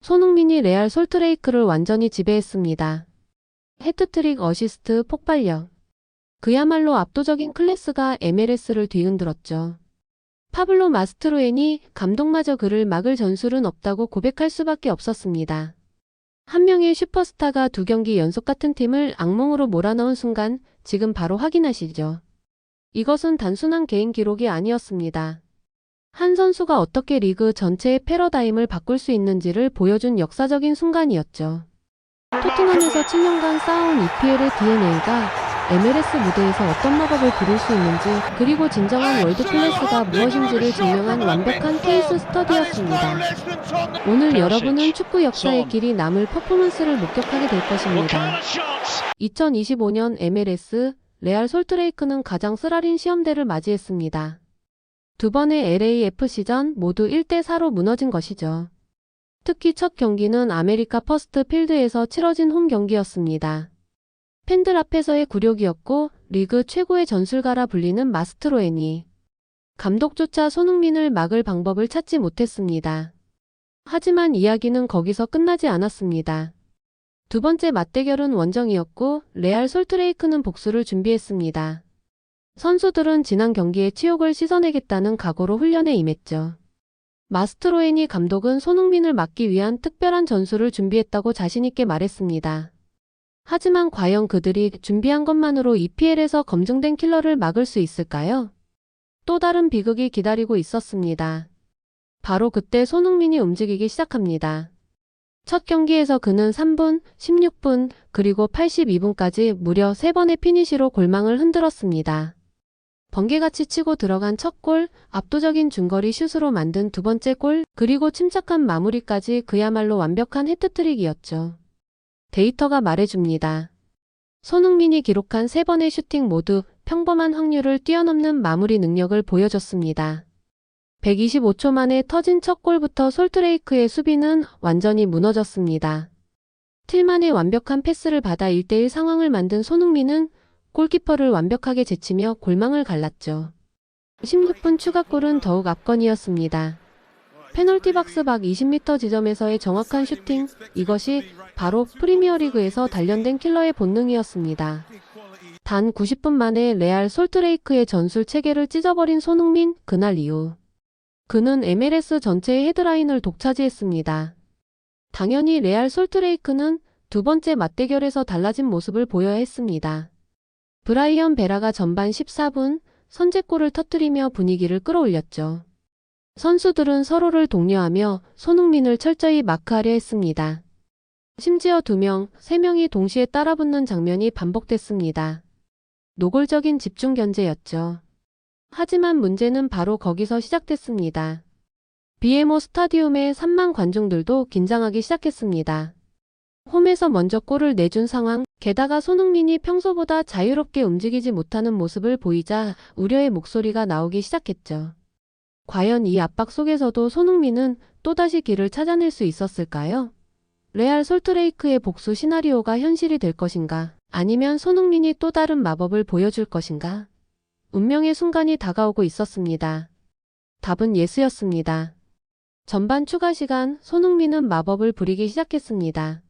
손흥민이 레알 솔트레이크를 완전히 지배했습니다. 해트트릭, 어시스트, 폭발력. 그야말로 압도적인 클래스가 MLS를 뒤흔들었죠. 파블로 마스트로엔이 감독마저 그를 막을 전술은 없다고 고백할 수밖에 없었습니다. 한 명의 슈퍼스타가 두 경기 연속 같은 팀을 악몽으로 몰아넣은 순간 지금 바로 확인하시죠. 이것은 단순한 개인 기록이 아니었습니다. 한 선수가 어떻게 리그 전체의 패러다임을 바꿀 수 있는지를 보여준 역사적인 순간이었죠. 토트넘에서 7년간 쌓아온 EPL의 DNA가 MLS 무대에서 어떤 마법을 부릴 수 있는지, 그리고 진정한 월드클래스가 무엇인지를 증명한 완벽한 케이스 스터디였습니다. 오늘 여러분은 축구 역사의 길이 남을 퍼포먼스를 목격하게 될 것입니다. 2025년 MLS 레알 솔트레이크는 가장 쓰라린 시험대를 맞이했습니다. 두 번의 LAFC전 모두 1대4로 무너진 것이죠. 특히 첫 경기는 아메리카 퍼스트 필드에서 치러진 홈 경기였습니다. 팬들 앞에서의 굴욕이었고, 리그 최고의 전술가라 불리는 마스트로엔이 감독조차 손흥민을 막을 방법을 찾지 못했습니다. 하지만 이야기는 거기서 끝나지 않았습니다. 두 번째 맞대결은 원정이었고, 레알 솔트레이크는 복수를 준비했습니다. 선수들은 지난 경기의 치욕을 씻어내겠다는 각오로 훈련에 임했죠. 마스트로에니 감독은 손흥민을 막기 위한 특별한 전술을 준비했다고 자신있게 말했습니다. 하지만 과연 그들이 준비한 것만으로 EPL에서 검증된 킬러를 막을 수 있을까요? 또 다른 비극이 기다리고 있었습니다. 바로 그때 손흥민이 움직이기 시작합니다. 첫 경기에서 그는 3분, 16분, 그리고 82분까지 무려 3번의 피니시로 골망을 흔들었습니다. 번개같이 치고 들어간 첫 골, 압도적인 중거리 슛으로 만든 두 번째 골, 그리고 침착한 마무리까지 그야말로 완벽한 해트트릭이었죠. 데이터가 말해줍니다. 손흥민이 기록한 3번의 슈팅 모두 평범한 확률을 뛰어넘는 마무리 능력을 보여줬습니다. 125초 만에 터진 첫 골부터 솔트레이크의 수비는 완전히 무너졌습니다. 틸만의 완벽한 패스를 받아 1대1 상황을 만든 손흥민은 골키퍼를 완벽하게 제치며 골망을 갈랐죠. 16분 추가골은 더욱 압권이었습니다. 페널티 박스 밖 20m 지점에서의 정확한 슈팅, 이것이 바로 프리미어리그에서 단련된 킬러의 본능이었습니다. 단 90분 만에 레알 솔트레이크의 전술 체계를 찢어버린 손흥민, 그날 이후 그는 MLS 전체의 헤드라인을 독차지했습니다. 당연히 레알 솔트레이크는 두 번째 맞대결에서 달라진 모습을 보여야 했습니다. 브라이언 베라가 전반 14분 선제골을 터뜨리며 분위기를 끌어올렸죠. 선수들은 서로를 독려하며 손흥민을 철저히 마크하려 했습니다. 심지어 2명, 3명이 동시에 따라붙는 장면이 반복됐습니다. 노골적인 집중 견제였죠. 하지만 문제는 바로 거기서 시작됐습니다. BMO 스타디움의 3만 관중들도 긴장하기 시작했습니다. 홈에서 먼저 골을 내준 상황, 게다가 손흥민이 평소보다 자유롭게 움직이지 못하는 모습을 보이자 우려의 목소리가 나오기 시작했죠. 과연 이 압박 속에서도 손흥민은 또다시 길을 찾아낼 수 있었을까요? 레알 솔트레이크의 복수 시나리오가 현실이 될 것인가? 아니면 손흥민이 또 다른 마법을 보여줄 것인가? 운명의 순간이 다가오고 있었습니다. 답은 예스였습니다. 전반 추가 시간, 손흥민은 마법을 부리기 시작했습니다.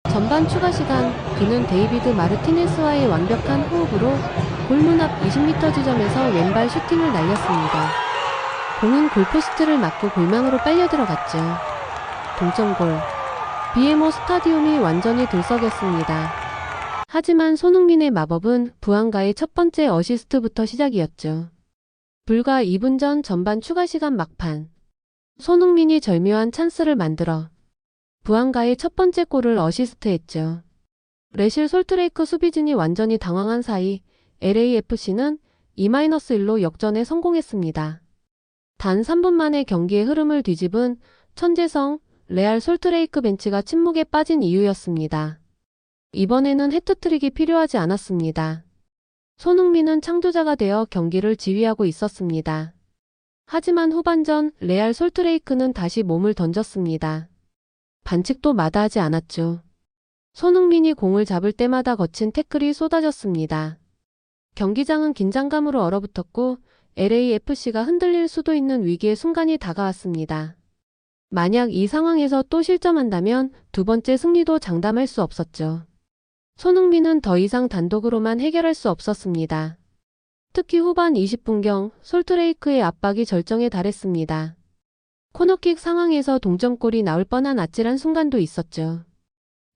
전반 추가 시간, 그는 데이비드 마르티네스와의 완벽한 호흡으로 골문 앞 20m 지점에서 왼발 슈팅을 날렸습니다. 공은 골포스트를 맞고 골망으로 빨려 들어갔죠. 동점골. BMO 스타디움이 완전히 들썩였습니다. 하지만 손흥민의 마법은 부안가의 첫 번째 어시스트부터 시작이었죠. 불과 2분 전 전반 추가 시간 막판. 손흥민이 절묘한 찬스를 만들어 부안가의 첫 번째 골을 어시스트했죠. 레실 솔트레이크 수비진이 완전히 당황한 사이 LAFC는 2-1로 역전에 성공했습니다. 단 3분 만에 경기의 흐름을 뒤집은 천재성 레알 솔트레이크 벤치가 침묵에 빠진 이유였습니다. 이번에는 해트트릭이 필요하지 않았습니다. 손흥민은 창조자가 되어 경기를 지휘하고 있었습니다. 하지만 후반전 레알 솔트레이크는 다시 몸을 던졌습니다. 반칙도 마다하지 않았죠. 손흥민이 공을 잡을 때마다 거친 태클이 쏟아졌습니다. 경기장은 긴장감으로 얼어붙었고 LAFC가 흔들릴 수도 있는 위기의 순간이 다가왔습니다. 만약 이 상황에서 또 실점한다면 두 번째 승리도 장담할 수 없었죠. 손흥민은 더 이상 단독으로만 해결할 수 없었습니다. 특히 후반 20분경 솔트레이크의 압박이 절정에 달했습니다. 코너킥 상황에서 동점골이 나올 뻔한 아찔한 순간도 있었죠.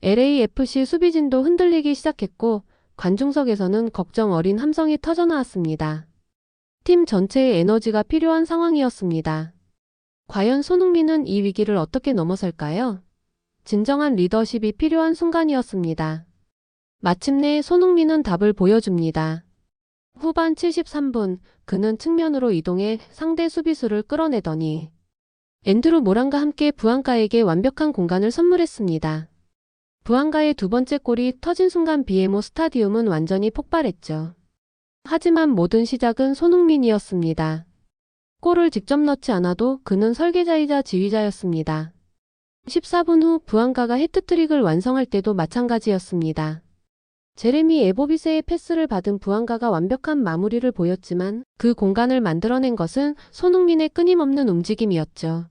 LAFC 수비진도 흔들리기 시작했고 관중석에서는 걱정 어린 함성이 터져나왔습니다. 팀 전체의 에너지가 필요한 상황이었습니다. 과연 손흥민은 이 위기를 어떻게 넘어설까요? 진정한 리더십이 필요한 순간이었습니다. 마침내 손흥민은 답을 보여줍니다. 후반 73분, 그는 측면으로 이동해 상대 수비수를 끌어내더니 앤드루 모란과 함께 부안가에게 완벽한 공간을 선물했습니다. 부안가의 두 번째 골이 터진 순간 비에모 스타디움은 완전히 폭발했죠. 하지만 모든 시작은 손흥민이었습니다. 골을 직접 넣지 않아도 그는 설계자이자 지휘자였습니다. 14분 후 부안가가 해트트릭을 완성할 때도 마찬가지였습니다. 제레미 에보비세의 패스를 받은 부안가가 완벽한 마무리를 보였지만 그 공간을 만들어낸 것은 손흥민의 끊임없는 움직임이었죠.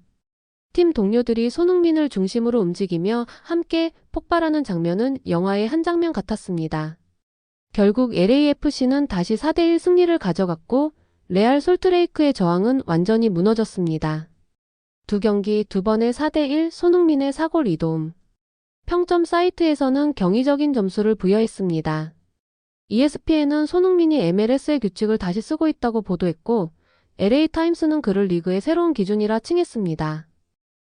팀 동료들이 손흥민을 중심으로 움직이며 함께 폭발하는 장면은 영화의 한 장면 같았습니다. 결국 LAFC는 다시 4대1 승리를 가져갔고 레알 솔트레이크의 저항은 완전히 무너졌습니다. 두 경기 두 번의 4대1 손흥민의 4골 2도움. 평점 사이트에서는 경이적인 점수를 부여했습니다. ESPN은 손흥민이 MLS의 규칙을 다시 쓰고 있다고 보도했고 LA타임스는 그를 리그의 새로운 기준이라 칭했습니다.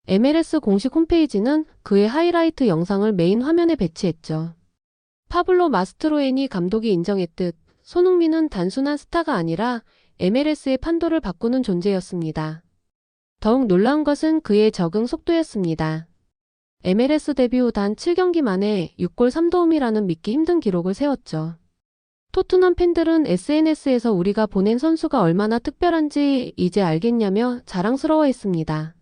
MLS 공식 홈페이지는 그의 하이라이트 영상을 메인 화면에 배치했죠. 파블로 마스트로에니 감독이 인정했듯 손흥민은 단순한 스타가 아니라 MLS의 판도를 바꾸는 존재였습니다. 더욱 놀라운 것은 그의 적응 속도였습니다. MLS 데뷔 후 단 7경기 만에 6골 3도움이라는 믿기 힘든 기록을 세웠죠. 토트넘 팬들은 SNS에서 우리가 보낸 선수가 얼마나 특별한지 이제 알겠냐며 자랑스러워했습니다.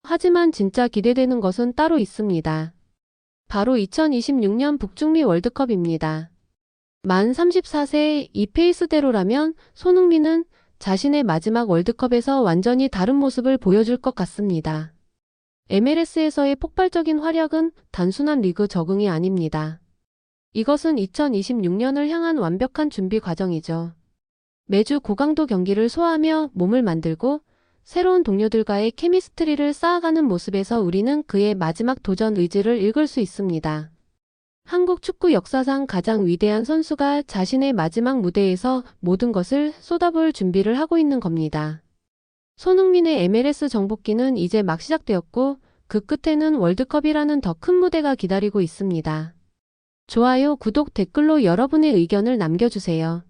하지만 진짜 기대되는 것은 따로 있습니다. 바로 2026년 북중미 월드컵입니다. 만 34세 이 페이스대로라면 손흥민은 자신의 마지막 월드컵에서 완전히 다른 모습을 보여줄 것 같습니다. MLS에서의 폭발적인 활약은 단순한 리그 적응이 아닙니다. 이것은 2026년을 향한 완벽한 준비 과정이죠. 매주 고강도 경기를 소화하며 몸을 만들고 새로운 동료들과의 케미스트리를 쌓아가는 모습에서 우리는 그의 마지막 도전 의지를 읽을 수 있습니다. 한국 축구 역사상 가장 위대한 선수가 자신의 마지막 무대에서 모든 것을 쏟아부을 준비를 하고 있는 겁니다. 손흥민의 MLS 정복기는 이제 막 시작되었고 그 끝에는 월드컵이라는 더 큰 무대가 기다리고 있습니다. 좋아요, 구독, 댓글로 여러분의 의견을 남겨주세요.